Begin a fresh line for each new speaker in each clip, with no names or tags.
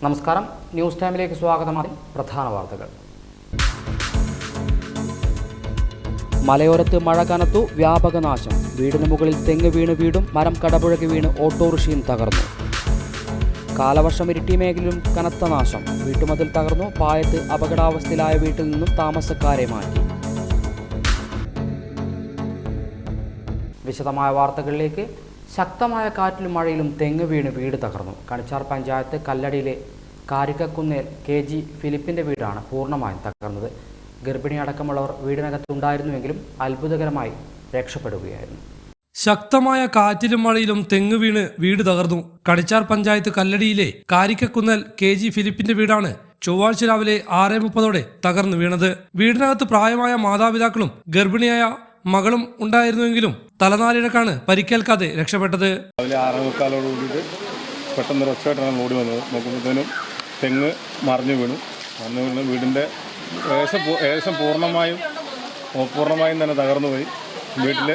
നമസ്കാരം, ന്യൂസ് ടൈമിലേക്ക് സ്വാഗതം. പ്രധാന വാർത്തകൾ. മലയോരത്ത് മഴ കനത്തു, വ്യാപക നാശം. വീടിന് മുകളിൽ തെങ്ങ് വീണ് വീടും മരം കടപുഴകി വീണ് ഓട്ടോറിക്ഷയും തകർന്നു. കാലവർഷം ഇരിട്ടി മേഖലയിലും കനത്ത നാശം. വീട്ടുമതിൽ തകർന്നു. പായത്ത് അപകടാവസ്ഥയിലായ വീട്ടിൽ നിന്നും താമസക്കാരെ മാറ്റി. വിശദമായ വാർത്തകളിലേക്ക്. ശക്തമായ കാറ്റിലും മഴയിലും തെങ്ങ് വീണ് വീട് തകർന്നു. കണിച്ചാർ പഞ്ചായത്ത് കല്ലടിയിലെ കാരിക്കക്കുന്നേൽ KG ഫിലിപ്പിൻ്റെ വീടാണ് പൂർണ്ണമായും തകർന്നത്. ഗർഭിണി അടക്കമുള്ളവർ വീടിനകത്തുണ്ടായിരുന്നുവെങ്കിലും അത്ഭുതകരമായി രക്ഷപ്പെടുകയായിരുന്നു.
ശക്തമായ കാറ്റിലും മഴയിലും തെങ്ങ് വീണ് വീട് തകർന്നു. കണിച്ചാർ പഞ്ചായത്ത് കല്ലടിയിലെ കാരിക്കക്കുന്നേൽ KG ഫിലിപ്പിന്റെ വീടാണ് ചൊവ്വാഴ്ച രാവിലെ 6:30 തകർന്നു വീണത്. വീടിനകത്ത് പ്രായമായ മാതാപിതാക്കളും ഗർഭിണിയായ മകളും ഉണ്ടായിരുന്നുവെങ്കിലും തലനാരിഴക്കാണ് പരിക്കേൽക്കാതെ രക്ഷപ്പെട്ടത്.
രാവിലെ 6:45 പെട്ടെന്ന് ഒച്ചയായിട്ടാണ് ഓടി വന്നത്. നോക്കുമ്പോഴത്തേനും തെങ്ങ് മറിഞ്ഞു വീണു. വീടിൻ്റെ ഏകദേശം പൂർണ്ണമായും തന്നെ തകർന്നു പോയി. വീട്ടിൽ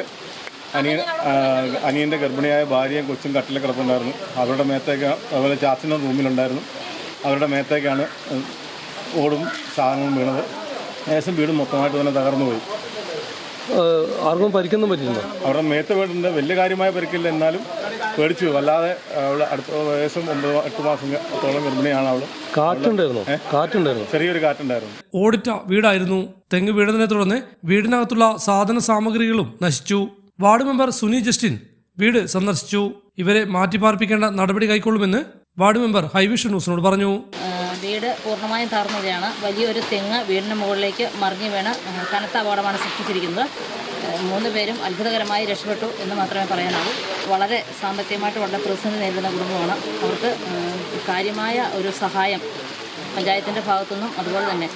അനിയൻ്റെ ഗർഭിണിയായ ഭാര്യയും കൊച്ചും കട്ടിലെ കിടപ്പുണ്ടായിരുന്നു. അവരുടെ മേത്തേക്ക്, അതുപോലെ ചാച്ചനും റൂമിലുണ്ടായിരുന്നു. അവരുടെ മേത്തേക്കാണ് ഓടും സാധനങ്ങളും വീണത്. ഏകദേശം വീട് മൊത്തമായിട്ട് തന്നെ തകർന്നു പോയി.
ആർക്കും പരിക്കൊന്നും പറ്റില്ല.
അവരുടെ മേത്ത് വീടിൻ്റെ വലിയ കാര്യമായ പരിക്കില്ല, എന്നാലും പേടിച്ചു. വല്ലാതെ അവൾ അടുത്ത ഏകദേശം 9-8 മാസത്തോളം ഗർഭിണിയാണ് അവൾ. കാറ്റുണ്ടായിരുന്നു, ചെറിയൊരു കാറ്റുണ്ടായിരുന്നു.
ഓടിറ്റ വീടായിരുന്നു. തെങ്ങ് വീണതിനെ തുടർന്ന് വീടിനകത്തുള്ള സാധന സാമഗ്രികളും നശിച്ചു. വാർഡ് മെമ്പർ സുനി ജസ്റ്റിൻ വീട് സന്ദർശിച്ചു. ഇവരെ മാറ്റിപ്പാർപ്പിക്കേണ്ട നടപടി കൈക്കൊള്ളുമെന്ന് വാർഡ് മെമ്പർ ഹൈവിഷൻ ന്യൂസിനോട് പറഞ്ഞു.
വീട് പൂർണ്ണമായും തകർന്നതാണ്. വലിയൊരു തെങ്ങ് വീടിന് മുകളിലേക്ക് മറിഞ്ഞു വീണ് കനത്ത അപകടമാണ് സൃഷ്ടിച്ചിരിക്കുന്നത്. 3 പേരും അത്ഭുതകരമായി രക്ഷപ്പെട്ടു എന്ന് മാത്രമേ പറയാനാവൂ. വളരെ സാമ്പത്തികമായിട്ട് വളരെ പ്രതിസന്ധി നേരിടുന്ന കുടുംബമാണ്. അവർക്ക് കാര്യമായ ഒരു സഹായം പഞ്ചായത്തിൻ്റെ ഭാഗത്തുനിന്നും അതുപോലെ തന്നെ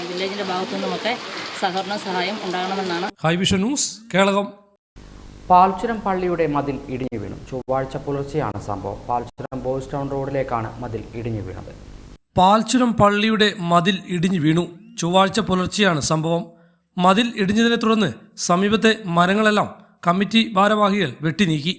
വില്ലേജിൻ്റെ ഭാഗത്തുനിന്നുമൊക്കെ സഹകരണ സഹായം ഉണ്ടാകണമെന്നാണ്.
ഹൈവിഷൻ ന്യൂസ്, കേളകം.
പാൽച്ചുരം പള്ളിയുടെ മതിൽ ഇടിഞ്ഞു വീണു. ചൊവ്വാഴ്ച പുലർച്ചെയാണ് സംഭവം. പാൽച്ചുരം ബോയ്സ് ടൗൺ റോഡിലേക്കാണ് മതിൽ ഇടിഞ്ഞു വീണത്.
പാൽച്ചുരം പള്ളിയുടെ മതിൽ ഇടിഞ്ഞു വീണു. ചൊവ്വാഴ്ച പുലർച്ചെയാണ് സംഭവം. മതിൽ ഇടിഞ്ഞതിനെ തുടർന്ന് സമീപത്തെ മരങ്ങളെല്ലാം കമ്മിറ്റി ഭാരവാഹികൾ വെട്ടിനീക്കി.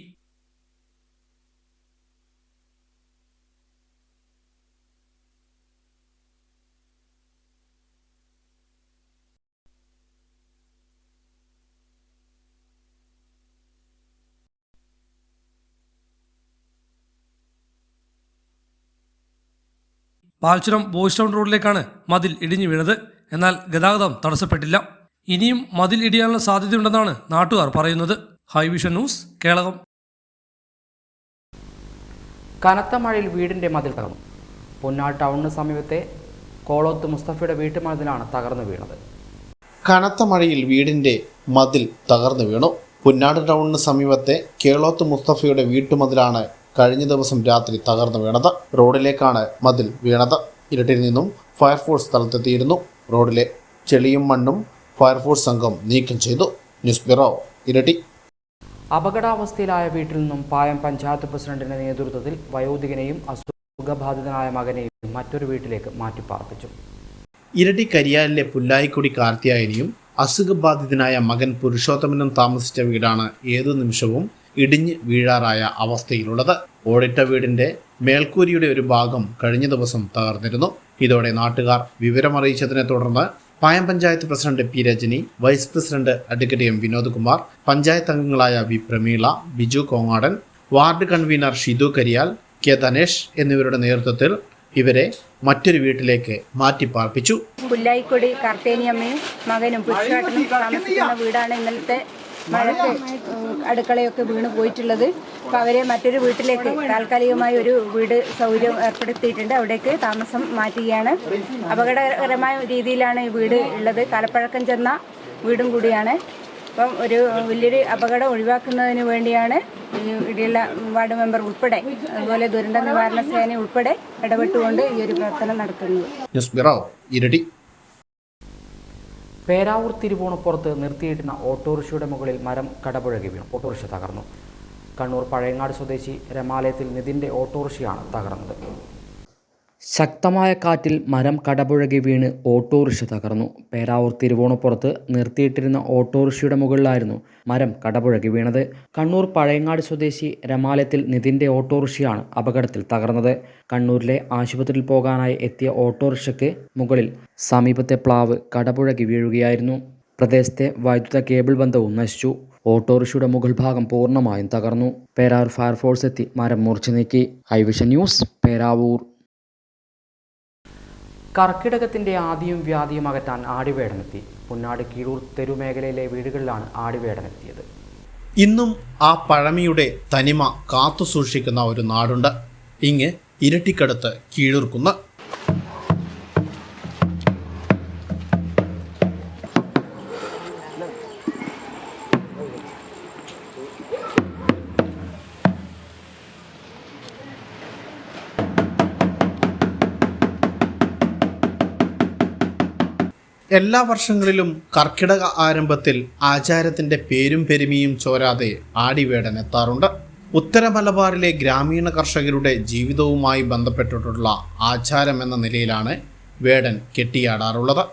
പാൽച്ചുരം ബോയ്സ് ടൗൺ റോഡിലേക്കാണ് മതിൽ ഇടിഞ്ഞു വീണത്. എന്നാൽ ഗതാഗതം തടസ്സപ്പെട്ടില്ല. ഇനിയും മതിൽ ഇടിയാനുള്ള സാധ്യതയുണ്ടെന്നാണ് നാട്ടുകാർ പറയുന്നത്. ഹൈവിഷൻ ന്യൂസ്, കേളകം.
കനത്ത മഴയിൽ വീടിന്റെ മതിൽ തകർന്നു. പുന്നാട് ടൗണിന് സമീപത്തെ കോളോത്ത് മുസ്തഫയുടെ വീട്ടുമതിലാണ് തകർന്നു വീണത്.
കനത്ത മഴയിൽ വീടിന്റെ മതിൽ തകർന്നു വീണു. പുന്നാട് ടൗണിന് സമീപത്തെ കേളോത്ത് മുസ്തഫയുടെ വീട്ടുമതിലാണ് കഴിഞ്ഞ ദിവസം രാത്രി തകർന്നു വീണത്. റോഡിലേക്കാണ് മതിൽ വീണത്. ഇരട്ടിയിൽ നിന്നും ഫയർഫോഴ്സ് സ്ഥലത്തെത്തിയിരുന്നു. റോഡിലെ ചെളിയും മണ്ണും ഫയർഫോഴ്സ് സംഘം നീക്കം ചെയ്തു. ന്യൂസ് ബ്യൂറോ, ഇരട്ടി.
അപകടാവസ്ഥയിലായ വീട്ടിൽ നിന്നും പായം പഞ്ചായത്ത് പ്രസിഡന്റിന്റെ നേതൃത്വത്തിൽ വയോധികനെയും അസുഖബാധിതനായ മകനെയും മറ്റൊരു വീട്ടിലേക്ക് മാറ്റിപ്പാർപ്പിച്ചു.
ഇരട്ടി കരിയാലിലെ പുല്ലായിക്കൊടി കാർത്തിയായനിയും അസുഖബാധിതനായ മകൻ പുരുഷോത്തമനും താമസിച്ച വീടാണ് ഏതു നിമിഷവും ഇടിഞ്ഞ് വീഴാറായ അവസ്ഥയിലുള്ളത്. ഓടിട്ട വീടിന്റെ മേൽക്കൂരിയുടെ ഒരു ഭാഗം കഴിഞ്ഞ ദിവസം തകർന്നിരുന്നു. ഇതോടെ നാട്ടുകാർ വിവരമറിയിച്ചതിനെ തുടർന്ന് Payam panchayat president P. Rajani, vice president advocate M. Vinod Kumar, panchayat അംഗങ്ങളായ V. Prameela, Biju Kongadan, ward convener Shithu Kariyal, K. Dhanesh എന്നിവരുടെ നേതൃത്വത്തിൽ ഇവരെ മറ്റൊരു വീട്ടിലേക്ക് മാറ്റിപ്പാർപ്പിച്ചു.
പുല്ലായിക്കൊടി കാർത്തേനിയമ്മയും മകനും പുരുഷോട്ടനും താമസിക്കുന്ന വീടാണ് ഇന്നലത്തെ മഴയ്ക്ക് അടുക്കളയൊക്കെ വീണ് പോയിട്ടുള്ളത്. അപ്പോൾ അവരെ മറ്റൊരു വീട്ടിലേക്ക് താൽക്കാലികമായി ഒരു വീട് സൗകര്യം ഏർപ്പെടുത്തിയിട്ടുണ്ട്. അവിടേക്ക് താമസം മാറ്റുകയാണ്. അപകടകരമായ രീതിയിലാണ് ഈ വീട് ഉള്ളത്. കാലപ്പഴക്കം ചെന്ന വീടും കൂടിയാണ്. അപ്പം ഒരു വലിയൊരു അപകടം ഒഴിവാക്കുന്നതിന് വേണ്ടിയാണ് ഇവിടെയുള്ള വാർഡ് മെമ്പർ ഉൾപ്പെടെ അതുപോലെ ദുരന്ത നിവാരണ സേന ഉൾപ്പെടെ ഇടപെട്ടുകൊണ്ട് ഈ ഒരു പ്രവർത്തനം നടക്കുന്നത്.
ന്യൂസ് ബ്യൂറോ, ഇരട്ടി.
പേരാവൂർ തിരുവോണപ്പുറത്ത് നിർത്തിയിട്ടിരുന്ന ഓട്ടോറിക്ഷയുടെ മുകളിൽ മരം കടപുഴകി വീണു. ഓട്ടോറിക്ഷ തകർന്നു. കണ്ണൂർ പഴയങ്ങാട് സ്വദേശി രമാലയത്തിൽ നിതിൻ്റെ ഓട്ടോറിക്ഷയാണ് തകർന്നത്. ശക്തമായ കാറ്റിൽ മരം കടപുഴകി വീണ് ഓട്ടോറിക്ഷ തകർന്നു. പേരാവൂർ തിരുവോണപ്പുറത്ത് നിർത്തിയിട്ടിരുന്ന ഓട്ടോറിക്ഷയുടെ മുകളിലായിരുന്നു മരം കടപുഴകി വീണത്. കണ്ണൂർ പഴയങ്ങാടി സ്വദേശി രമാലയത്തിൽ നിതിൻ്റെ ഓട്ടോറിക്ഷയാണ് അപകടത്തിൽ തകർന്നത്. കണ്ണൂരിലെ ആശുപത്രിയിൽ പോകാനായി എത്തിയ ഓട്ടോറിക്ഷയ്ക്ക് മുകളിൽ സമീപത്തെ പ്ലാവ് കടപുഴകി വീഴുകയായിരുന്നു. പ്രദേശത്തെ വൈദ്യുത കേബിൾ ബന്ധവും നശിച്ചു. ഓട്ടോറിക്ഷയുടെ മുകൾ ഭാഗം പൂർണ്ണമായും തകർന്നു. പേരാവൂർ ഫയർഫോഴ്സ് എത്തി മരം മുറിച്ചു നീക്കി. ഐവിഷൻ ന്യൂസ്, പേരാവൂർ. കർക്കിടകത്തിൻ്റെ ആദിയും വ്യാധിയും അകറ്റാൻ ആടിവേടനെത്തി. പുന്നാട് കീഴൂർ തെരുമേഖലയിലെ വീടുകളിലാണ് ആടിവേടനെത്തിയത്.
ഇന്നും ആ പഴമയുടെ തനിമ കാത്തു സൂക്ഷിക്കുന്ന ഒരു നാടുണ്ട്. ഇങ്ങ് ഇരട്ടിക്കടുത്ത് കീഴൂർക്കുന്ന്. എല്ലാ വർഷങ്ങളിലും കർക്കിടക ആരംഭത്തിൽ ആചാരത്തിൻ്റെ പേരും പെരുമയും ചോരാതെ ആടിവേടൻ എത്താറുണ്ട്. ഉത്തര മലബാറിലെ ഗ്രാമീണ കർഷകരുടെ ജീവിതവുമായി ബന്ധപ്പെട്ടിട്ടുള്ള ആചാരം എന്ന നിലയിലാണ് വേടൻ കെട്ടിയാടാറുള്ളത്.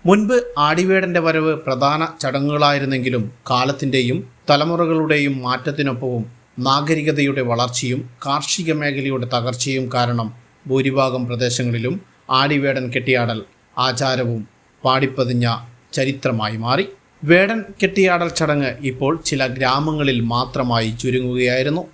മുൻപ് ആടിവേടൻ്റെ വരവ് പ്രധാന ചടങ്ങുകളായിരുന്നെങ്കിലും കാലത്തിൻ്റെയും തലമുറകളുടെയും മാറ്റത്തിനൊപ്പവും നാഗരികതയുടെ വളർച്ചയും കാർഷിക മേഖലയുടെ തകർച്ചയും കാരണം ഭൂരിഭാഗം പ്രദേശങ്ങളിലും ആടിവേടൻ കെട്ടിയാടൽ ആചാരവും പാടിപ്പതിഞ്ഞ ചരിത്രമായി മാറി. വേടൻ കെട്ടിയാടൽ ചടങ്ങ് ഇപ്പോൾ ചില ഗ്രാമങ്ങളിൽ മാത്രമായി ചുരുങ്ങുകയായിരുന്നു.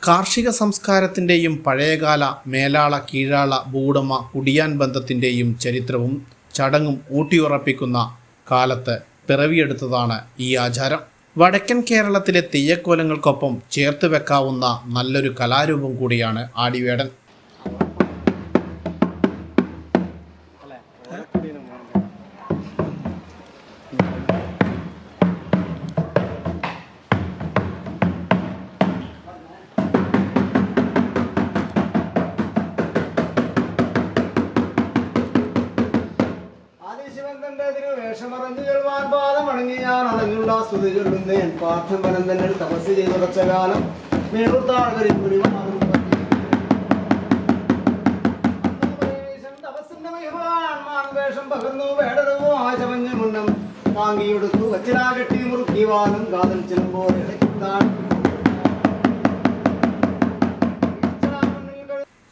കാർഷിക സംസ്കാരത്തിൻ്റെയും പഴയകാല മേലാള കീഴാള ഭൂവുടമ കുടിയാൻ ബന്ധത്തിൻ്റെയും ചരിത്രവും ചടങ്ങും ഊട്ടിയുറപ്പിക്കുന്ന കാലത്ത് പിറവിയെടുത്തതാണ് ഈ ആചാരം. വടക്കൻ കേരളത്തിലെ തെയ്യക്കോലങ്ങൾക്കൊപ്പം ചേർത്ത് വെക്കാവുന്ന നല്ലൊരു കലാരൂപം കൂടിയാണ് ആടിവേടൻ.
തപസ് ചെയ്തുടച്ച കാലം വേഷം പകർന്നു വേടരവോ ആചമഞ്ഞ മുന്നം താങ്ങിയെടുത്തു വച്ചിലാകെട്ടി മുറുക്കിവാനും കാതൽ ചെല്ലുമ്പോൾ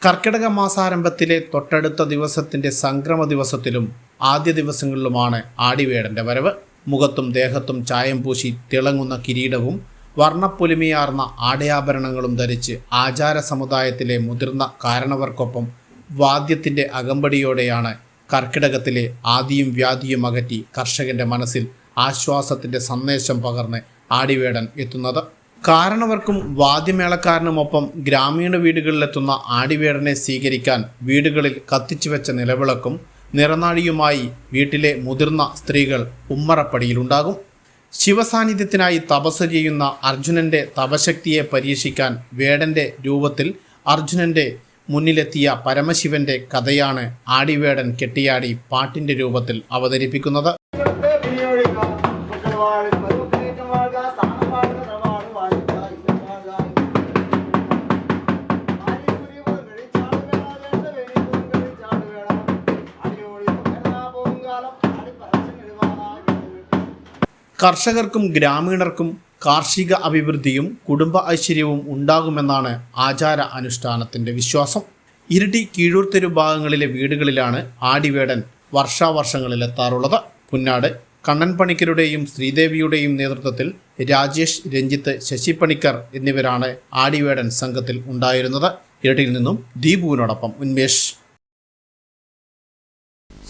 കർക്കിടക മാസാരംഭത്തിലെ തൊട്ടടുത്ത ദിവസത്തിൻ്റെ സംക്രമ ദിവസത്തിലും ആദ്യ ദിവസങ്ങളിലുമാണ് ആടിവേടൻ്റെ വരവ്. മുഖത്തും ദേഹത്തും ചായം പൂശി തിളങ്ങുന്ന കിരീടവും വർണ്ണപ്പൊലിമയാർന്ന ആടയാഭരണങ്ങളും ധരിച്ച് ആചാര സമുദായത്തിലെ മുതിർന്ന കാരണവർക്കൊപ്പം വാദ്യത്തിൻ്റെ അകമ്പടിയോടെയാണ് കർക്കിടകത്തിലെ ആദിയും വ്യാധിയും അകറ്റി കർഷകൻ്റെ മനസ്സിൽ ആശ്വാസത്തിൻ്റെ സന്ദേശം പകർന്ന് ആടിവേടൻ എത്തുന്നത്. കാരണവർക്കും വാദ്യമേളക്കാരനുമൊപ്പം ഗ്രാമീണ വീടുകളിലെത്തുന്ന ആടിവേടനെ സ്വീകരിക്കാൻ വീടുകളിൽ കത്തിച്ചുവെച്ച നിലവിളക്കും നിറനാഴിയുമായി വീട്ടിലെ മുതിർന്ന സ്ത്രീകൾ ഉമ്മറപ്പടിയിലുണ്ടാകും. ശിവസാന്നിധ്യത്തിനായി തപസ് ചെയ്യുന്ന അർജുനൻ്റെ തപശക്തിയെ പരീക്ഷിക്കാൻ വേടൻ്റെ രൂപത്തിൽ അർജുനൻ്റെ മുന്നിലെത്തിയ പരമശിവൻ്റെ കഥയാണ് ആടിവേടൻ കെട്ടിയാടി പാട്ടിൻ്റെ രൂപത്തിൽ അവതരിപ്പിക്കുന്നത്. കർഷകർക്കും ഗ്രാമീണർക്കും കാർഷിക അഭിവൃദ്ധിയും കുടുംബ ഐശ്വര്യവും ഉണ്ടാകുമെന്നാണ് ആചാര അനുഷ്ഠാനത്തിൻ്റെ വിശ്വാസം. ഇരിട്ടി കീഴൂർ തെരു ഭാഗങ്ങളിലെ വീടുകളിലാണ് ആടിവേടൻ വർഷാവർഷങ്ങളിലെത്താറുള്ളത്. പുന്നാട് കണ്ണൻ പണിക്കരുടെയും ശ്രീദേവിയുടെയും നേതൃത്വത്തിൽ രാജേഷ്, രഞ്ജിത്ത്, ശശി പണിക്കർ എന്നിവരാണ് ആടിവേടൻ സംഘത്തിൽ ഉണ്ടായിരുന്നത്. ഇരട്ടിയിൽ നിന്നും ദീപുവിനോടൊപ്പം ഉന്മേഷ്.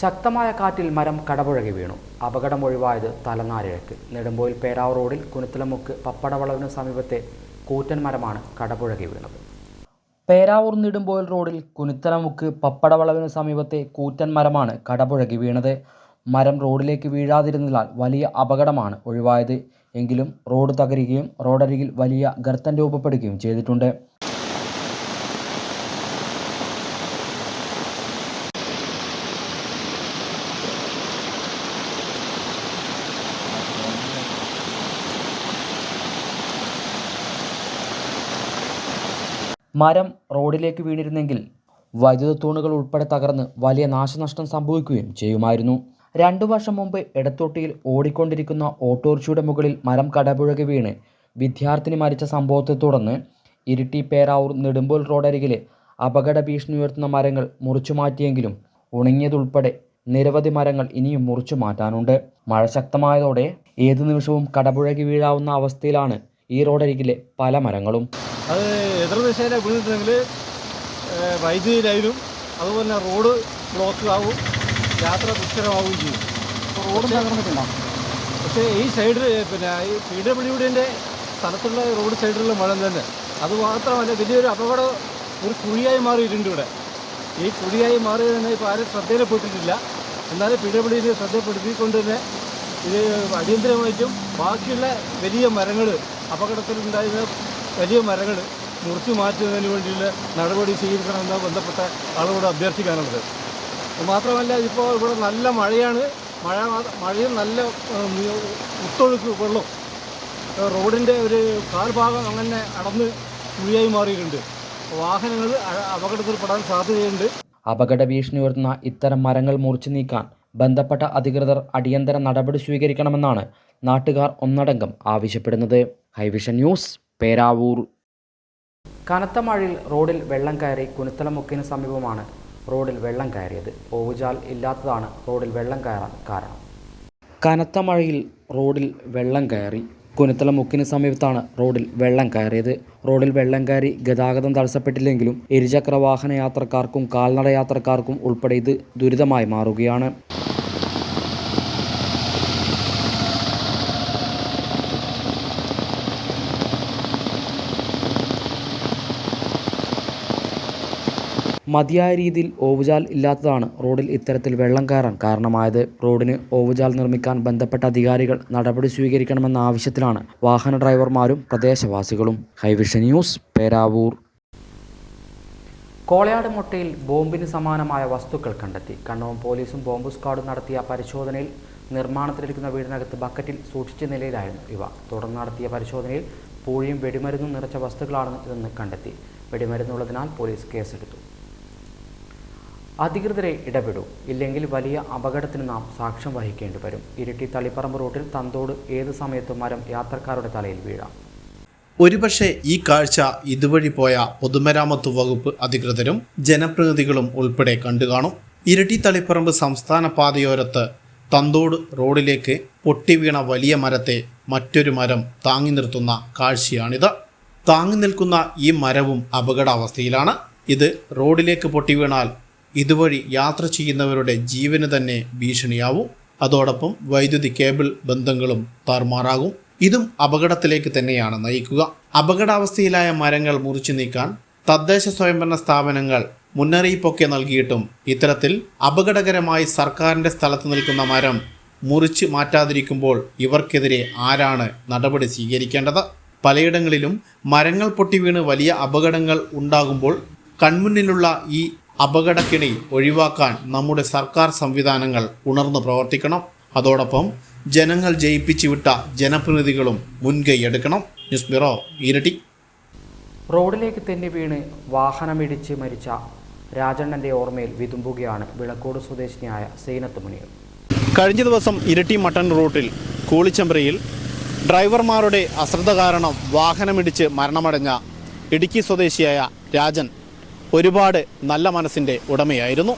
ശക്തമായ കാറ്റിൽ മരം കടപുഴകി വീണു. അപകടം ഒഴിവായത് തലനാരിഴക്ക്. നെടുമ്പോയിൽ പേരാവൂർ റോഡിൽ കുനിത്തലമുക്ക് പപ്പടവളവിന് സമീപത്തെ കൂറ്റൻ മരമാണ് കടപുഴകി വീണത്. പേരാവൂർ നെടുമ്പോയിൽ റോഡിൽ കുനിത്തലമുക്ക് പപ്പടവളവിന് സമീപത്തെ കൂറ്റൻ മരമാണ് കടപുഴകി വീണത്. മരം റോഡിലേക്ക് വീഴാതിരുന്നതിനാൽ വലിയ അപകടമാണ് ഒഴിവായത്. എങ്കിലും റോഡ് തകരുകയും റോഡരികിൽ വലിയ ഗർത്തം രൂപപ്പെടുകയും ചെയ്തിട്ടുണ്ട്. മരം റോഡിലേക്ക് വീണിരുന്നെങ്കിൽ വൈദ്യുത തൂണുകൾ ഉൾപ്പെടെ തകർന്ന് വലിയ നാശനഷ്ടം സംഭവിക്കുകയും ചെയ്യുമായിരുന്നു. 2 വർഷം മുമ്പ് എടത്തോട്ടിയിൽ ഓടിക്കൊണ്ടിരിക്കുന്ന ഓട്ടോറിക്ഷയുടെ മുകളിൽ മരം കടപുഴകി വീണ് വിദ്യാർത്ഥിനി മരിച്ച സംഭവത്തെ തുടർന്ന് ഇരിട്ടി പേരാവൂർ നെടുമ്പോൽ റോഡരികിലെ അപകട ഭീഷണി ഉയർത്തുന്ന മരങ്ങൾ മുറിച്ചു മാറ്റിയെങ്കിലും ഉണങ്ങിയതുൾപ്പെടെ നിരവധി മരങ്ങൾ ഇനിയും മുറിച്ചു മാറ്റാനുണ്ട്. മഴ ശക്തമായതോടെ ഏതു നിമിഷവും കടപുഴകി വീഴാവുന്ന അവസ്ഥയിലാണ് ഈ റോഡരികിലെ പല മരങ്ങളും.
അത് എതിർദിശയിലെ വീണിട്ടുണ്ടെങ്കിൽ വൈദ്യുതി ലൈനും അതുപോലെ തന്നെ റോഡ് ബ്ലോക്ക് ആവും, യാത്ര ദുഷ്കരമാവുകയും ചെയ്യും. റോഡും തകർന്നിട്ടുണ്ടാകും. പക്ഷേ ഈ സൈഡിൽ പിന്നെ ഈ PWDൻ്റെ സ്ഥലത്തുള്ള റോഡ് സൈഡിലുള്ള മഴ തന്നെ അത് മാത്രമല്ല വലിയൊരു അപകടം ഒരു കുഴിയായി മാറിയിട്ടുണ്ട് ഇവിടെ. ഈ കുഴിയായി മാറിയത് തന്നെ ഇപ്പോൾ ആരും ശ്രദ്ധയിൽപ്പെട്ടിട്ടില്ല. എന്നാൽ PWD ശ്രദ്ധപ്പെടുത്തിക്കൊണ്ട് തന്നെ ഇത് അടിയന്തരമായിട്ടും ബാക്കിയുള്ള വലിയ മരങ്ങൾ അപകടത്തിലുണ്ടായിരുന്ന വലിയ മരങ്ങൾ മുറിച്ചു മാറ്റുന്നതിന് വേണ്ടിയുള്ള നടപടി സ്വീകരിക്കണമെന്ന് ബന്ധപ്പെട്ട ആളുകളോട് അഭ്യർത്ഥിക്കാനുള്ളത്. മാത്രമല്ല ഇപ്പോൾ ഇവിടെ നല്ല മഴയാണ്. മഴയും നല്ല കുത്തൊഴുക്ക് വെള്ളം റോഡിൻ്റെ ഒരു കാൽഭാഗം അങ്ങനെ അടന്ന് കുഴിയായി മാറിയിട്ടുണ്ട്. വാഹനങ്ങൾ അപകടത്തിൽപ്പെടാൻ സാധ്യതയുണ്ട്.
അപകട ഭീഷണി ഉയർത്തുന്ന ഇത്തരം മരങ്ങൾ മുറിച്ചു നീക്കാൻ ബന്ധപ്പെട്ട അധികൃതർ അടിയന്തര നടപടി സ്വീകരിക്കണമെന്നാണ് നാട്ടുകാർ ഒന്നടങ്കം ആവശ്യപ്പെടുന്നത്. ഹൈവിഷൻ ന്യൂസ്, പേരാവൂർ. കനത്ത മഴയിൽ റോഡിൽ വെള്ളം കയറി. കുനിത്തലമുക്കിന് സമീപമാണ് റോഡിൽ വെള്ളം കയറിയത്. ഓവുചാൽ ഇല്ലാത്തതാണ് റോഡിൽ വെള്ളം കയറാൻ കാരണം. കനത്ത മഴയിൽ റോഡിൽ വെള്ളം കയറി. കുനിത്തലമുക്കിന് സമീപത്താണ് റോഡിൽ വെള്ളം കയറിയത്. റോഡിൽ വെള്ളം കയറി ഗതാഗതം തടസ്സപ്പെട്ടില്ലെങ്കിലും ഇരുചക്ര വാഹന യാത്രക്കാർക്കും കാൽനട യാത്രക്കാർക്കും ഉൾപ്പെടെ ഇത് ദുരിതമായി മാറുകയാണ്. മതിയായ രീതിയിൽ ഓവുചാൽ ഇല്ലാത്തതാണ് റോഡിൽ ഇത്തരത്തിൽ വെള്ളം കയറാൻ കാരണമായത്. റോഡിന് ഓവുചാൽ നിർമ്മിക്കാൻ ബന്ധപ്പെട്ട അധികാരികൾ നടപടി സ്വീകരിക്കണമെന്ന ആവശ്യത്തിലാണ് വാഹന ഡ്രൈവർമാരും പ്രദേശവാസികളും. ഹൈവിഷൻ ന്യൂസ്, പേരാവൂർ. കോളയാട് മൊട്ടയിൽ ബോംബിന് സമാനമായ വസ്തുക്കൾ കണ്ടെത്തി. കണ്ണൂർ പോലീസും ബോംബ് സ്ക്വാഡും നടത്തിയ പരിശോധനയിൽ നിർമ്മാണത്തിലിരിക്കുന്ന വീടിനകത്ത് ബക്കറ്റിൽ സൂക്ഷിച്ച നിലയിലായിരുന്നു ഇവ. തുടർന്ന് നടത്തിയ പരിശോധനയിൽ പൂഴിയും വെടിമരുന്നും നിറച്ച വസ്തുക്കളാണ് ഇതെന്ന് കണ്ടെത്തി. വെടിമരുന്നുള്ളതിനാൽ പോലീസ് കേസെടുത്തു. അധികൃതരെ ഇടപെടൂ, ഇല്ലെങ്കിൽ വലിയ അപകടത്തിന് നാം സാക്ഷ്യം വഹിക്കേണ്ടി വരും. ഇരിട്ടി തളിപ്പറമ്പ് റൂട്ടിൽ തന്തോട് ഏത് സമയത്തും മരം യാത്രക്കാരുടെ തലയിൽ വീഴാം.
ഒരുപക്ഷെ ഈ കാഴ്ച ഇതുവഴി പോയ പൊതുമരാമത്ത് വകുപ്പ് അധികൃതരും ജനപ്രതിനിധികളും ഉൾപ്പെടെ കണ്ടുകാണും. ഇരിട്ടി തളിപ്പറമ്പ് സംസ്ഥാന പാതയോരത്ത് തന്തോട് റോഡിലേക്ക് പൊട്ടിവീണ വലിയ മരത്തെ മറ്റൊരു മരം താങ്ങി നിർത്തുന്ന കാഴ്ചയാണിത്. താങ്ങി നിൽക്കുന്ന ഈ മരവും അപകടാവസ്ഥയിലാണ്. ഇത് റോഡിലേക്ക് പൊട്ടിവീണാൽ ഇതുവഴി യാത്ര ചെയ്യുന്നവരുടെ ജീവന് തന്നെ ഭീഷണിയാവും. അതോടൊപ്പം വൈദ്യുതി കേബിൾ ബന്ധങ്ങളും താറുമാറാകും. ഇതും അപകടത്തിലേക്ക് തന്നെയാണ് നയിക്കുക. അപകടാവസ്ഥയിലായ മരങ്ങൾ മുറിച്ചു നീക്കാൻ തദ്ദേശ സ്വയംഭരണ സ്ഥാപനങ്ങൾ മുന്നറിയിപ്പൊക്കെ നൽകിയിട്ടും ഇത്തരത്തിൽ അപകടകരമായി സർക്കാരിൻ്റെ സ്ഥലത്ത് നിൽക്കുന്ന മരം മുറിച്ച് മാറ്റാതിരിക്കുമ്പോൾ ഇവർക്കെതിരെ ആരാണ് നടപടി സ്വീകരിക്കേണ്ടത്? പലയിടങ്ങളിലും മരങ്ങൾ പൊട്ടിവീണ് വലിയ അപകടങ്ങൾ ഉണ്ടാകുമ്പോൾ കൺമുന്നിലുള്ള ഈ അപകടക്കിണി ഒഴിവാക്കാൻ നമ്മുടെ സർക്കാർ സംവിധാനങ്ങൾ ഉണർന്നു പ്രവർത്തിക്കണം. അതോടൊപ്പം ജനങ്ങൾ ജയിപ്പിച്ചു വിട്ട ജനപ്രതിനിധികളും മുൻകൈയെടുക്കണം. News bureau, Iritty.
റോഡിലേക്ക് തെന്നി വീണ് വാഹനമിടിച്ച് മരിച്ച രാജണ്ണൻ്റെ ഓർമ്മയിൽ വിതുമ്പുകയാണ് വിളക്കോട് സ്വദേശിനിയായ സൈനത്ത് മുനീർ.
കഴിഞ്ഞ ദിവസം ഇരിട്ടി മട്ടൺ റൂട്ടിൽ കൂളിച്ചമ്പ്രയിൽ ഡ്രൈവർമാരുടെ അശ്രദ്ധ കാരണം വാഹനമിടിച്ച് മരണമടഞ്ഞ ഇടുക്കി സ്വദേശിയായ രാജൻ ഒരുപാട് നല്ല മനസ്സിൻ്റെ ഉടമയായിരുന്നു.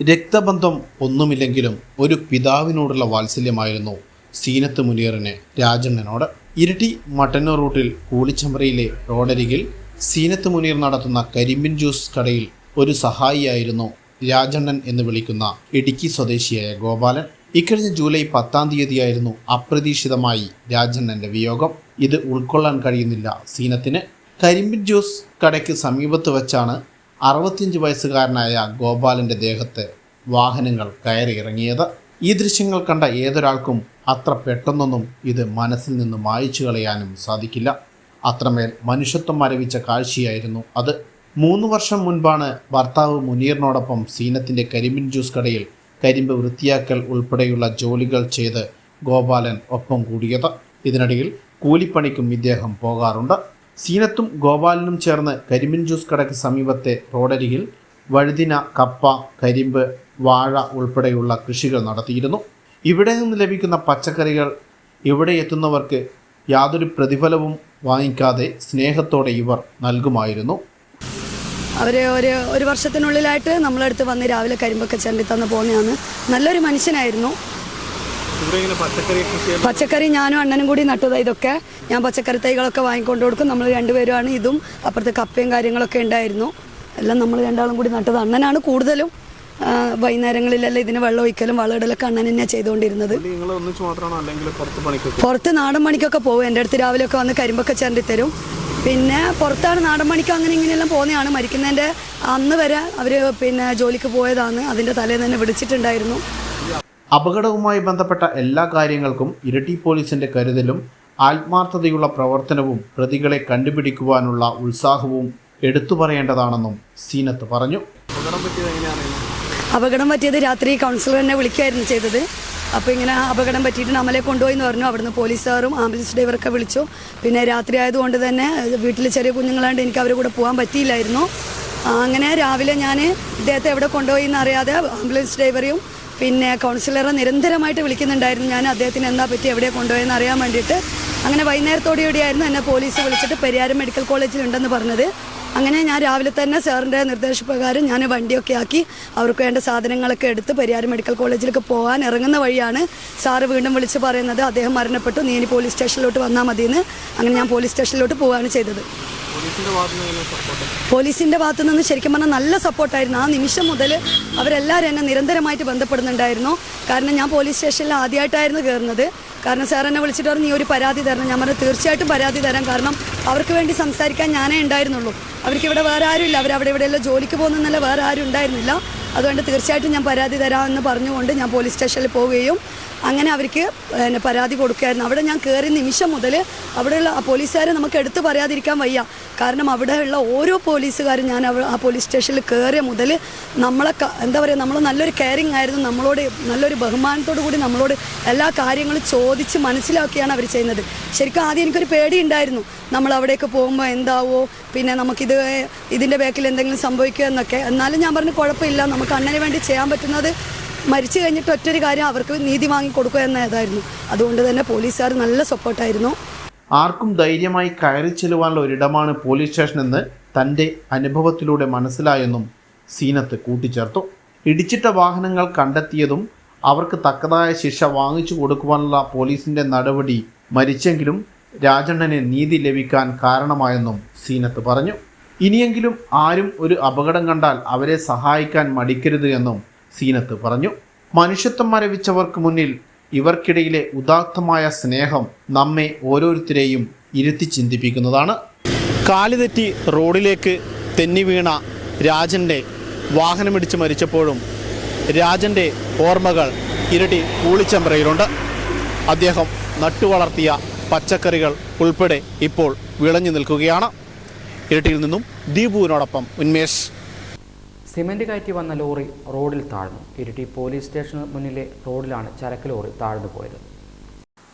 രക്തബന്ധം ഒന്നുമില്ലെങ്കിലും ഒരു പിതാവിനോടുള്ള വാത്സല്യമായിരുന്നു സീനത്ത് മുനീറിന് രാജണ്ണനോട്. ഇരിട്ടി മട്ടന്നൂർ റൂട്ടിൽ കൂളിച്ചമ്പ്രയിലെ റോഡരികിൽ സീനത്ത് മുനീർ നടത്തുന്ന കരിമ്പിൻ ജ്യൂസ് കടയിൽ ഒരു സഹായിയായിരുന്നു രാജണ്ണൻ എന്ന് വിളിക്കുന്ന ഇടുക്കി സ്വദേശിയായ ഗോപാലൻ. ഇക്കഴിഞ്ഞ ജൂലൈ 10-ാം തീയതിയായിരുന്നു അപ്രതീക്ഷിതമായി രാജണ്ണന്റെ വിയോഗം. ഇത് ഉൾക്കൊള്ളാൻ കഴിയുന്നില്ല സീനത്തിന്. കരിമ്പിൻ ജ്യൂസ് കടയ്ക്ക് സമീപത്ത് വെച്ചാണ് 65 വയസ്സുകാരനായ ഗോപാലന്റെ ദേഹത്ത് വാഹനങ്ങൾ കയറിയിറങ്ങിയത്. ഈ ദൃശ്യങ്ങൾ കണ്ട ഏതൊരാൾക്കും അത്ര പെട്ടെന്നൊന്നും ഇത് മനസ്സിൽ നിന്ന് മായ്ച്ചു കളയാനും സാധിക്കില്ല. അത്രമേൽ മനുഷ്യത്വം മരവിച്ച കാഴ്ചയായിരുന്നു അത്. 3 വർഷം മുൻപാണ് ഭർത്താവ് മുനീറിനോടൊപ്പം സീനത്തിന്റെ കരിമ്പിൻ ജ്യൂസ് കടയിൽ കരിമ്പ് വൃത്തിയാക്കൽ ഉൾപ്പെടെയുള്ള ജോലികൾ ചെയ്ത് ഗോപാലൻ ഒപ്പം കൂടിയത്. ഇതിനിടയിൽ കൂലിപ്പണിക്കും ഇദ്ദേഹം പോകാറുണ്ട്. സീനത്തും ഗോപാലനും ചേർന്ന് കരിമ്പിൻ ജ്യൂസ് കടയ്ക്ക് സമീപത്തെ റോഡരികിൽ വഴുതിന, കപ്പ, കരിമ്പ്, വാഴ ഉൾപ്പെടെയുള്ള കൃഷികൾ നടത്തിയിരുന്നു. ഇവിടെ നിന്ന് ലഭിക്കുന്ന പച്ചക്കറികൾ ഇവിടെ എത്തുന്നവർക്ക് യാതൊരു പ്രതിഫലവും വാങ്ങിക്കാതെ സ്നേഹത്തോടെ ഇവർ നൽകുമായിരുന്നു.
അവർ ഒരു വർഷത്തിനുള്ളിലായിട്ട് നമ്മളടുത്ത് വന്ന് രാവിലെ കരിമ്പൊക്കെ ചരണ്ടി തന്ന് പോകുന്നതാണ്. നല്ലൊരു മനുഷ്യനായിരുന്നു. പച്ചക്കറി ഞാനും അണ്ണനും കൂടി നട്ടത്. ഇതൊക്കെ ഞാൻ പച്ചക്കറി തൈകളൊക്കെ വാങ്ങിക്കൊണ്ട് കൊടുക്കും. നമ്മൾ രണ്ടുപേരുമാണ്. ഇതും അപ്പുറത്ത് കപ്പയും കാര്യങ്ങളൊക്കെ ഉണ്ടായിരുന്നു. എല്ലാം നമ്മൾ രണ്ടാളും കൂടി നട്ടത്. അണ്ണനാണ് കൂടുതലും. വൈകുന്നേരങ്ങളിലെല്ലാം ഇതിന് വെള്ളം ഒഴിക്കലും വളമിടലൊക്കെ അണ്ണൻ തന്നെയാണ് ചെയ്തുകൊണ്ടിരുന്നത്. പുറത്ത് നാടൻ പണിക്കൊക്കെ പോകും. എൻ്റെ അടുത്ത് രാവിലെയൊക്കെ വന്ന് കരിമ്പൊക്കെ ചരണ്ടി തരും. പിന്നെ പുറത്താണ് നാടൻ പണിക്ക് അങ്ങനെ ഇങ്ങനെയെല്ലാം പോകുന്നതാണ്. മരിക്കുന്നതിൻ്റെ അന്ന് വരെ അവർ ജോലിക്ക് പോയതാണ്. അതിൻ്റെ തലേന്ന് തന്നെ വിളിച്ചിട്ടുണ്ടായിരുന്നു.
അപകടവുമായി ബന്ധപ്പെട്ട എല്ലാ കാര്യങ്ങൾക്കും ഇരിട്ടി പോലീസിന്റെ കരുതലും ആത്മാർത്ഥതയുള്ള പ്രവർത്തനവും പ്രതികളെ കണ്ടുപിടിക്കുവാനുള്ള ഉത്സാഹവും എടുത്തു പറയേണ്ടതാണെന്നും സീനത്ത് പറഞ്ഞു.
അപകടം പറ്റിയത് രാത്രി കൗൺസിലർ എന്നെ വിളിക്കുകയായിരുന്നു ചെയ്തത്. അപ്പോൾ ഇങ്ങനെ അപകടം പറ്റിയിട്ട് നമ്മളെ കൊണ്ടുപോയി എന്ന് പറഞ്ഞു. അവിടുന്ന് പോലീസുകാരും ആംബുലൻസ് ഡ്രൈവറൊക്കെ വിളിച്ചു. പിന്നെ രാത്രി ആയതുകൊണ്ട് തന്നെ വീട്ടിൽ ചെറിയ കുഞ്ഞുങ്ങളാണ്ട് എനിക്ക് അവരുടെ കൂടെ പോകാൻ പറ്റിയില്ലായിരുന്നു. അങ്ങനെ രാവിലെ ഞാൻ ഇദ്ദേഹത്തെ എവിടെ കൊണ്ടുപോയി എന്നറിയാതെ ആംബുലൻസ് ഡ്രൈവറെയും പിന്നെ കൗൺസിലറെ നിരന്തരമായിട്ട് വിളിക്കുന്നുണ്ടായിരുന്നു. ഞാൻ അദ്ദേഹത്തിന് എന്താ പറ്റി എവിടെ കൊണ്ടുപോയെന്ന് അറിയാൻ വേണ്ടിയിട്ട്. അങ്ങനെ വൈകുന്നേരത്തോടെയായിരുന്നു എന്നെ പോലീസ് വിളിച്ചിട്ട് പരിയാരം മെഡിക്കൽ കോളേജിലുണ്ടെന്ന് പറഞ്ഞത്. അങ്ങനെ ഞാൻ രാവിലെ തന്നെ സാറിൻ്റെ നിർദ്ദേശപ്രകാരം ഞാൻ വണ്ടിയൊക്കെ ആക്കി അവർക്ക് വേണ്ട സാധനങ്ങളൊക്കെ എടുത്ത് പരിയാരം മെഡിക്കൽ കോളേജിലേക്ക് പോകാൻ ഇറങ്ങുന്ന വഴിയാണ് സാറ് വീണ്ടും വിളിച്ച് പറയുന്നത് അദ്ദേഹം മരണപ്പെട്ടു, നീ ഇനി പോലീസ് സ്റ്റേഷനിലോട്ട് വന്നാൽ മതിയെന്ന്. അങ്ങനെ ഞാൻ പോലീസ് സ്റ്റേഷനിലോട്ട് പോവുകയാണ് ചെയ്തത്. പോലീസിൻ്റെ ഭാഗത്തു നിന്ന് ശരിക്കും പറഞ്ഞാൽ നല്ല സപ്പോർട്ടായിരുന്നു. ആ നിമിഷം മുതൽ അവരെല്ലാവരും എന്നെ നിരന്തരമായിട്ട് ബന്ധപ്പെടുന്നുണ്ടായിരുന്നു. കാരണം ഞാൻ പോലീസ് സ്റ്റേഷനിൽ ആദ്യമായിട്ടായിരുന്നു കയറുന്നത്. കാരണം സാർ എന്നെ വിളിച്ചിട്ട് പറഞ്ഞു നീ ഒരു പരാതി തരണം. ഞാൻ പറഞ്ഞു തീർച്ചയായിട്ടും പരാതി തരാം. കാരണം അവർക്ക് വേണ്ടി സംസാരിക്കാൻ ഞാനേ ഉണ്ടായിരുന്നുള്ളൂ. അവർക്കിവിടെ വേറെ ആരുമില്ല. അവരവിടെ ഇവിടെയെല്ലാം ജോലിക്ക് പോകുന്നല്ല, വേറെ ആരും ഉണ്ടായിരുന്നില്ല. അതുകൊണ്ട് തീർച്ചയായിട്ടും ഞാൻ പരാതി തരാമെന്ന് പറഞ്ഞുകൊണ്ട് ഞാൻ പോലീസ് സ്റ്റേഷനിൽ പോവുകയും അങ്ങനെ അവർക്ക് പരാതി കൊടുക്കുകയായിരുന്നു. അവിടെ ഞാൻ കയറിയ നിമിഷം മുതൽ അവിടെയുള്ള പോലീസുകാരെ നമുക്ക് എടുത്തു പറയാതിരിക്കാൻ വയ്യ. കാരണം അവിടെയുള്ള ഓരോ പോലീസുകാരും ഞാൻ ആ പോലീസ് സ്റ്റേഷനിൽ കയറിയ മുതൽ നമ്മളെ എന്താ പറയുക, നമ്മൾ നല്ലൊരു കെയറിങ് ആയിരുന്നു. നമ്മളോട് നല്ലൊരു ബഹുമാനത്തോടു കൂടി നമ്മളോട് എല്ലാ കാര്യങ്ങളും ചോദിച്ച് മനസ്സിലാക്കിയാണ് അവർ ചെയ്യുന്നത്. ശരിക്കും ആദ്യം എനിക്കൊരു പേടിയുണ്ടായിരുന്നു, നമ്മൾ അവിടേക്ക് പോകുമ്പോൾ എന്താവോ, പിന്നെ ഇതിൻ്റെ ബാക്കിൽ എന്തെങ്കിലും സംഭവിക്കുക എന്നൊക്കെ. എന്നാലും ഞാൻ പറഞ്ഞു കുഴപ്പമില്ല, നമുക്ക് അണ്ണന് വേണ്ടി ചെയ്യാൻ പറ്റുന്നത് മരിച്ചു കഴിഞ്ഞിട്ട് ഒറ്റൊരു കാര്യം അവർക്ക് നീതി വാങ്ങിക്കൊടുക്കുക എന്നതായിരുന്നു. അതുകൊണ്ട് തന്നെ പോലീസുകാർ നല്ല സപ്പോർട്ടായിരുന്നു.
ആർക്കും ധൈര്യമായി കയറി ചെല്ലുവാനുള്ള ഒരിടമാണ് പോലീസ് സ്റ്റേഷനെന്ന് തൻ്റെ അനുഭവത്തിലൂടെ മനസ്സിലായെന്നും സീനത്ത് കൂട്ടിച്ചേർത്തു. ഇടിച്ചിട്ട വാഹനങ്ങൾ കണ്ടെത്തിയതും അവർക്ക് തക്കതായ ശിക്ഷ വാങ്ങിച്ചു കൊടുക്കുവാനുള്ള പോലീസിൻ്റെ നടപടി മരിച്ചെങ്കിലും രാജണ്ണന് നീതി ലഭിക്കാൻ കാരണമായെന്നും സീനത്ത് പറഞ്ഞു. ഇനിയെങ്കിലും ആരും ഒരു അപകടം കണ്ടാൽ അവരെ സഹായിക്കാൻ മടിക്കരുത് എന്നും സീനത്ത് പറഞ്ഞു. മനുഷ്യത്വം മരവിച്ചവർക്ക് മുന്നിൽ ഇവർക്കിടയിലെ ഉദാത്തമായ സ്നേഹം നമ്മെ ഓരോരുത്തരെയും ഇരുത്തി ചിന്തിപ്പിക്കുന്നതാണ്. കാലുതെറ്റി റോഡിലേക്ക് തെന്നി വീണ രാജൻ്റെ വാഹനമിടിച്ച് മരിച്ചപ്പോഴും രാജൻ്റെ ഓർമ്മകൾ ഇരട്ടി കൂളിച്ചമ്പ്രയിലുണ്ട്. അദ്ദേഹം നട്ടുവളർത്തിയ പച്ചക്കറികൾ ഉൾപ്പെടെ ഇപ്പോൾ വിളഞ്ഞു നിൽക്കുകയാണ്. ഇരട്ടിയിൽ നിന്നും ദീപുവിനോടൊപ്പം ഉന്മേഷ്.
സിമന്റ് കയറ്റി വന്ന ലോറി റോഡിൽ താഴ്ന്നു. ഇരിട്ടി പോലീസ് സ്റ്റേഷന് മുന്നിലെ റോഡിലാണ് ചരക്ക് ലോറി താഴ്ന്നു പോയത്.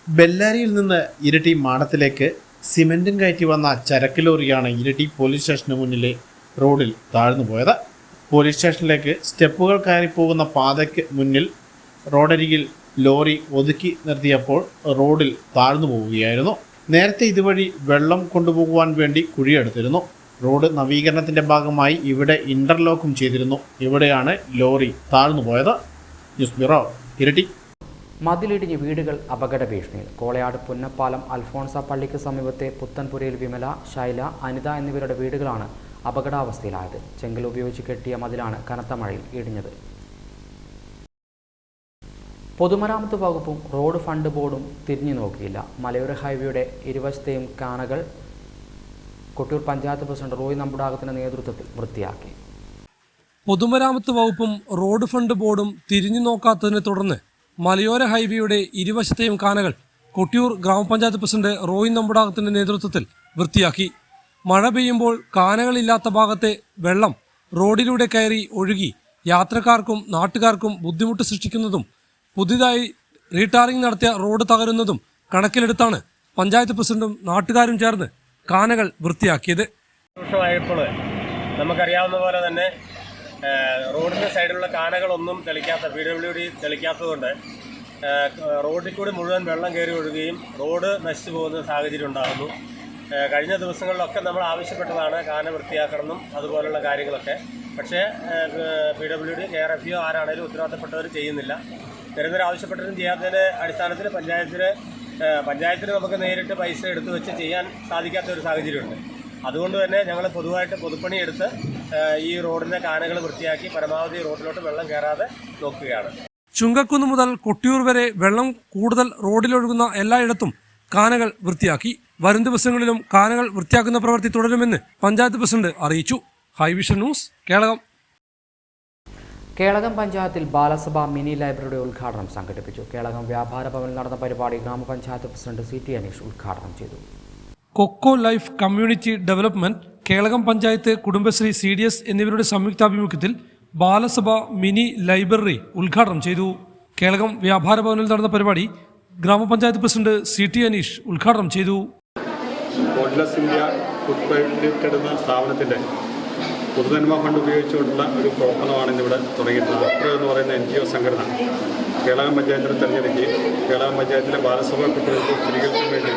ബെല്ലാരിയിൽ നിന്ന് ഇരിട്ടി മാടത്തിലേക്ക് സിമന്റും കയറ്റി വന്ന ചരക്ക് ലോറിയാണ് ഇരിട്ടി പോലീസ് സ്റ്റേഷന് മുന്നിലെ റോഡിൽ താഴ്ന്നു പോയത്. പോലീസ് സ്റ്റേഷനിലേക്ക് സ്റ്റെപ്പുകൾ കയറിപ്പോകുന്ന പാതയ്ക്ക് മുന്നിൽ റോഡരികിൽ ലോറി ഒതുക്കി നിർത്തിയപ്പോൾ റോഡിൽ താഴ്ന്നു പോവുകയായിരുന്നു. നേരത്തെ ഇതുവഴി വെള്ളം കൊണ്ടുപോകുവാൻ വേണ്ടി കുഴിയെടുത്തിരുന്നു. റോഡ് നവീകരണത്തിന്റെ ഭാഗമായി ഇവിടെ ഇന്റർലോക്കും ചെയ്തിരുന്നു. ഇവിടെയാണ് ലോറി താഴ്ന്നുപോയത്. News bureau, Iritty.
മതിലിടിഞ്ഞ് വീടുകൾ അപകട ഭീഷണിയിൽ. കോളയാട് പുന്നപ്പാലം അൽഫോൺസ പള്ളിക്ക് സമീപത്തെ പുത്തൻപുരയിൽ വിമല, ശൈല, അനിത എന്നിവരുടെ വീടുകളാണ് അപകടാവസ്ഥയിലായത്. ചെങ്കൽ ഉപയോഗിച്ച് കെട്ടിയ മതിലാണ് കനത്ത മഴയിൽ ഇടിഞ്ഞത്. പൊതുമരാമത്ത് വകുപ്പും റോഡ് ഫണ്ട് ബോർഡും തിരിഞ്ഞു നോക്കിയില്ല. മലയോര ഹൈവേയുടെ ഇരുവശത്തെയും കാനകൾ കൊട്ടിയൂർ പഞ്ചായത്ത് പ്രസിഡന്റ് റോയ് നമ്പുടാകത്തിന്റെ നേതൃത്വത്തിൽ വൃത്തിയാക്കി.
പൊതുമരാമത്ത് വകുപ്പും റോഡ് ഫണ്ട് ബോർഡും തിരിഞ്ഞു നോക്കാത്തതിനെ തുടർന്ന് മലയോര ഹൈവേയുടെ ഇരുവശത്തെയും കാനകൾ കൊട്ടിയൂർ ഗ്രാമപഞ്ചായത്ത് പ്രസിഡന്റ് റോയ് നമ്പുടാകത്തിന്റെ നേതൃത്വത്തിൽ വൃത്തിയാക്കി. മഴ പെയ്യുമ്പോൾ കാനകളില്ലാത്ത ഭാഗത്തെ വെള്ളം റോഡിലൂടെ കയറി ഒഴുകി യാത്രക്കാർക്കും നാട്ടുകാർക്കും ബുദ്ധിമുട്ട് സൃഷ്ടിക്കുന്നതും പുതിയതായി റീടാറിംഗ് നടത്തിയ റോഡ് തകരുന്നതും കണക്കിലെടുത്താണ് പഞ്ചായത്ത് പ്രസിഡന്റും നാട്ടുകാരും ചേർന്ന് കാനകൾ വൃത്തിയാക്കിയത്.
വർഷമായപ്പോൾ നമുക്കറിയാവുന്ന പോലെ തന്നെ റോഡിൻ്റെ സൈഡിലുള്ള കാനകളൊന്നും തെളിക്കാത്ത PWD തെളിക്കാത്തതുകൊണ്ട് റോഡിൽ കൂടി മുഴുവൻ വെള്ളം കയറി ഒഴുകുകയും റോഡ് നശിച്ചു പോകുന്ന സാഹചര്യം ഉണ്ടാകുന്നു. കഴിഞ്ഞ ദിവസങ്ങളിലൊക്കെ നമ്മൾ ആവശ്യപ്പെട്ടതാണ് കാന വൃത്തിയാക്കണമെന്നും അതുപോലുള്ള കാര്യങ്ങളൊക്കെ. പക്ഷേ PWD, KRFO ആരാണേലും ഉത്തരവാദിത്തപ്പെട്ടവർ ചെയ്യുന്നില്ല. നിരന്തരം ആവശ്യപ്പെട്ടതും ചെയ്യാത്തതിൻ്റെ അടിസ്ഥാനത്തിൽ പഞ്ചായത്തിന് നമുക്ക് നേരിട്ട് പൈസ എടുത്തു വെച്ച് ചെയ്യാൻ സാധിക്കാത്ത ഒരു സാഹചര്യമുണ്ട്. അതുകൊണ്ട് തന്നെ ഞങ്ങൾ പൊതുവായിട്ട് പൊതുപ്പണി എടുത്ത് ഈ റോഡിൻ്റെ കാനകൾ വൃത്തിയാക്കി പരമാവധി റോഡിലോട്ട് വെള്ളം കയറാതെ നോക്കുകയാണ്.
ചുങ്കക്കുന്ന് മുതൽ കൊട്ടിയൂർ വരെ വെള്ളം കൂടുതൽ റോഡിലൊഴുകുന്ന എല്ലായിടത്തും കാനകൾ വൃത്തിയാക്കി. വരും ദിവസങ്ങളിലും കാനകൾ വൃത്തിയാക്കുന്ന പ്രവൃത്തി തുടരുമെന്ന് പഞ്ചായത്ത് പ്രസിഡന്റ് അറിയിച്ചു. ഹൈവിഷൻ ന്യൂസ്, കേളകം.
കേളകം പഞ്ചായത്തിൽ ബാലസഭ മിനി ലൈബ്രറിയുടെ ഉദ്ഘാടനം സംഘടിപ്പിച്ചു. കേളകം വ്യാപാര ഭവനിൽ നടന്ന പരിപാടി ഗ്രാമപഞ്ചായത്ത് പ്രസിഡന്റ് CT അനീഷ് ഉദ്ഘാടനം ചെയ്തു.
Cocoa life community development, Kelakam panchayat, Kudumbashree, CDS എന്നിവരുടെ സംയുക്താഭിമുഖ്യത്തിൽ ബാലസഭ മിനി ലൈബ്രറി ഉദ്ഘാടനം ചെയ്തു. കേളകം വ്യാപാര ഭവനിൽ നടന്ന പരിപാടി ഗ്രാമപഞ്ചായത്ത് പ്രസിഡന്റ് CT അനീഷ് ഉദ്ഘാടനം ചെയ്തു.
കോഡ്ലെസ് ഇന്ത്യ ഫുഡ് പ്രൈവറ്റ് എന്ന സ്ഥാപനത്തിൻ്റെ പൊതുനന്മ ഫണ്ട് ഉപയോഗിച്ചുകൊണ്ടുള്ള ഒരു പ്രവർത്തനമാണ് ഇന്നിവിടെ തുടങ്ങിയിട്ടുള്ളത്. അപ്രോ എന്ന് പറയുന്ന NGO സംഘടന കേളകം പഞ്ചായത്തിനെ തിരഞ്ഞെടുക്കുകയും കേളകം പഞ്ചായത്തിലെ ബാലസഭാ കുട്ടികൾക്ക് സ്ത്രീകൾക്കും വേണ്ടി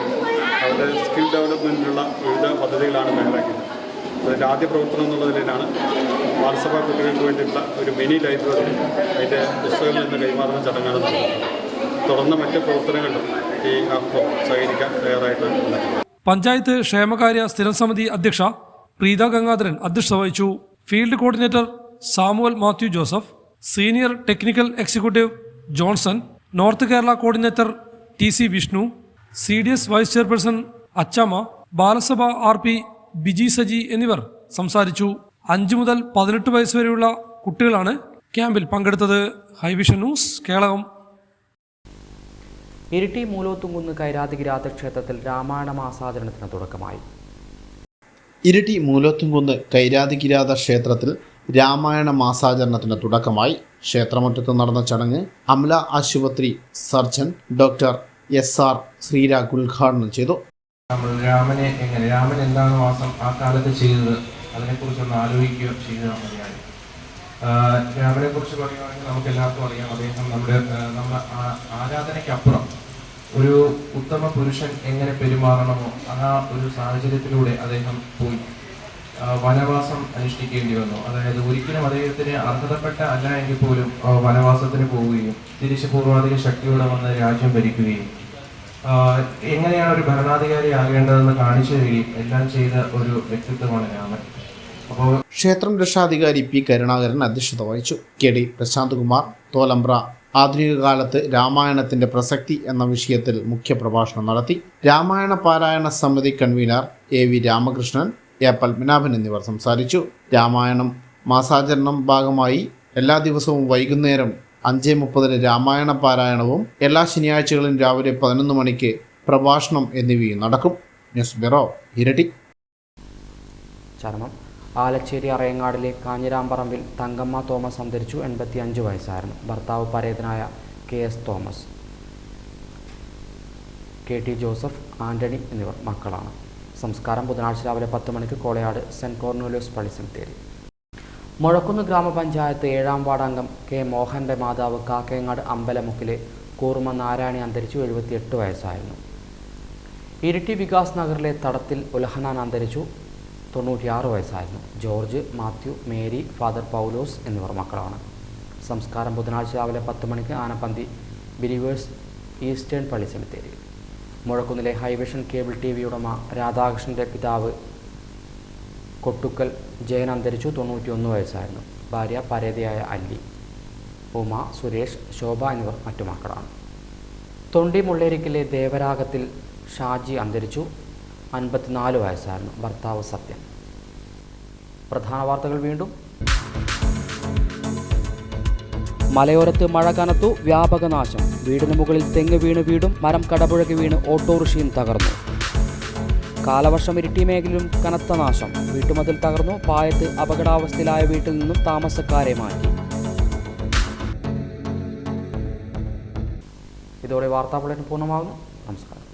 അവരുടെ സ്കിൽ ഡെവലപ്മെൻറ്റിനുള്ള വിവിധ പദ്ധതികളാണ് തയ്യാറാക്കിയത്. അതിൻ്റെ ആദ്യ പ്രവർത്തനം എന്നുള്ള നിലയിലാണ് ബാലസഭാ കുട്ടികൾക്ക് വേണ്ടിയിട്ടുള്ള ഒരു മിനി ലൈബ്രറി അതിൻ്റെ പുസ്തകങ്ങളിൽ നിന്ന് കൈമാറുന്ന ചടങ്ങാണ് നടന്നത്. തുടർന്ന് മറ്റ് പ്രവർത്തനങ്ങളിലും ഈ സഹകരിക്കാൻ തയ്യാറായിട്ടാണ്.
പഞ്ചായത്ത് ക്ഷേമകാര്യ സ്ഥിരം സമിതി അധ്യക്ഷ പ്രീത ഗംഗാധരൻ അധ്യക്ഷത വഹിച്ചു. Field coordinator Samuel Mathew Joseph, senior technical executive Johnson, north Kerala coordinator TC Vishnu, CDS vice chairperson Achamma, Balasabha RP Biji Saji എന്നിവർ സംസാരിച്ചു. 5 മുതൽ 18 വയസ്സ് വരെയുള്ള കുട്ടികളാണ് ക്യാമ്പിൽ പങ്കെടുത്തത്. ഹൈവിഷൻ ന്യൂസ്, കേളകം.
ഇരിട്ടി മൂലോത്തുംകുന്ന് കൈരാതികിരാത ക്ഷേത്രത്തിൽ രാമായണ മാസാചരണത്തിന് തുടക്കമായി.
ഇരിട്ടി മൂലോത്തുംകുന്ന് കൈരാതികിരാത ക്ഷേത്രത്തിൽ രാമായണ മാസാചരണത്തിന് തുടക്കമായി. ക്ഷേത്രമുറ്റത്ത് നടന്ന ചടങ്ങ് അമല ആശുപത്രി സർജൻ ഡോക്ടർ SR ശ്രീരാഗ് ഉദ്ഘാടനം ചെയ്തു.
നമ്മൾ രാമൻ എന്താണ് മാസം ആ കാലത്ത് ചെയ്തത് അതിനെക്കുറിച്ചൊന്ന് ആലോചിക്കുകയോ ചെയ്താൽ മതിയായി. രാമനെ കുറിച്ച് പറയുകയാണെങ്കിൽ നമുക്ക് എല്ലാവർക്കും അറിയാം, അദ്ദേഹം നമ്മുടെ ആരാധനയ്ക്കപ്പുറം ഒരു ഉത്തമ പുരുഷൻ എങ്ങനെ പെരുമാറണമോ ആ ഒരു സാഹചര്യത്തിലൂടെ അദ്ദേഹം പോയി വനവാസം അനുഷ്ഠിക്കേണ്ടി വന്നു. അതായത് ഒരിക്കലും അദ്ദേഹത്തിന് അർഹതപ്പെട്ട അല്ല എങ്കിൽ പോലും വനവാസത്തിന് പോവുകയും തിരിച്ച് പൂർവാധിക ശക്തിയോടെ വന്ന് രാജ്യം ഭരിക്കുകയും എങ്ങനെയാണ് ഒരു ഭരണാധികാരി ആകേണ്ടതെന്ന് കാണിച്ചു തരികയും എല്ലാം ചെയ്ത ഒരു വ്യക്തിത്വമാണ് രാമൻ. അപ്പോൾ
ക്ഷേത്രം രക്ഷാധികാരി P കരുണാകരൻ അധ്യക്ഷത വഹിച്ചു. KD പ്രശാന്ത് കുമാർ തോലമ്പ്ര ആധുനിക കാലത്ത് രാമായണത്തിന്റെ പ്രസക്തി എന്ന വിഷയത്തിൽ മുഖ്യപ്രഭാഷണം നടത്തി. രാമായണ പാരായണ സമിതി convener AV Ramakrishnan, A Padmanabhan എന്നിവർ സംസാരിച്ചു. രാമായണം മാസാചരണം ഭാഗമായി എല്ലാ ദിവസവും വൈകുന്നേരം 5:30 രാമായണ പാരായണവും എല്ലാ ശനിയാഴ്ചകളും രാവിലെ 11 മണിക്ക് പ്രഭാഷണം എന്നിവയും നടക്കും. ന്യൂസ് ബ്യൂറോ, ഇരട്ടി.
ചരമം. ആലച്ചേരി അറയങ്ങാടിലെ കാഞ്ഞിരാമ്പറമ്പിൽ തങ്കമ്മ തോമസ് അന്തരിച്ചു. 85 വയസ്സായിരുന്നു. ഭർത്താവ് പരേതനായ KS Thomas, KT Joseph, Antony എന്നിവർ മക്കളാണ്. സംസ്കാരം ബുധനാഴ്ച രാവിലെ 10 മണിക്ക് കോളയാട് സെന്റ് കോർണേലിയോസ് പള്ളി സെമിത്തേരി. മുഴക്കുന്ന് ഗ്രാമപഞ്ചായത്ത് 7-ാം വാർഡ് അംഗം K മോഹന്റെ മാതാവ് കാക്കയങ്ങാട് അമ്പലമുക്കിലെ കൂർമ നാരായണി അന്തരിച്ചു. 78 വയസ്സായിരുന്നു. ഇരിട്ടി വികാസ് നഗറിലെ തടത്തിൽ ഉലഹനാൻ അന്തരിച്ചു. 96 വയസ്സായിരുന്നു. ജോർജ്, മാത്യു, മേരി, ഫാദർ പൗലോസ് എന്നിവർ മക്കളാണ്. സംസ്കാരം ബുധനാഴ്ച രാവിലെ 10 മണിക്ക് ആനപ്പന്തി ബിലീവേഴ്സ് ഈസ്റ്റേൺ പള്ളി സെമിത്തേരിയിൽ. മുഴക്കുന്നിലെ ഹൈവിഷൻ കേബിൾ TV ഉടമ രാധാകൃഷ്ണൻ്റെ പിതാവ് കൊട്ടുക്കൽ ജയൻ അന്തരിച്ചു. 91 വയസ്സായിരുന്നു. ഭാര്യ പരേതയായ അല്ലി, ഉമ, സുരേഷ്, ശോഭ എന്നിവർ മറ്റു മക്കളാണ്. തൊണ്ടി മുള്ളേരിക്കിലെ ദേവരാഗത്തിൽ ഷാജി അന്തരിച്ചു. 54 വയസ്സായിരുന്നു. ഭർത്താവ് സത്യൻ. പ്രധാന വാർത്തകൾ വീണ്ടും. മലയോരത്ത് മഴ കനത്തു, വ്യാപക നാശം. വീടിന് മുകളിൽ തെങ്ങ് വീണ് വീടും മരം കടപുഴകി വീണ് ഓട്ടോറിക്ഷയും തകർന്നു. കാലവർഷം ഇരിട്ടി മേഖലയിലും കനത്ത നാശം. വീട്ടുമതിൽ തകർന്നു. പായത്ത് അപകടാവസ്ഥയിലായ വീട്ടിൽ നിന്നും താമസക്കാരെ മാറ്റി. ഇതോടെ വാർത്താ ബുള്ളറ്റിൻ പൂർണ്ണമാകുന്നു. നമസ്കാരം.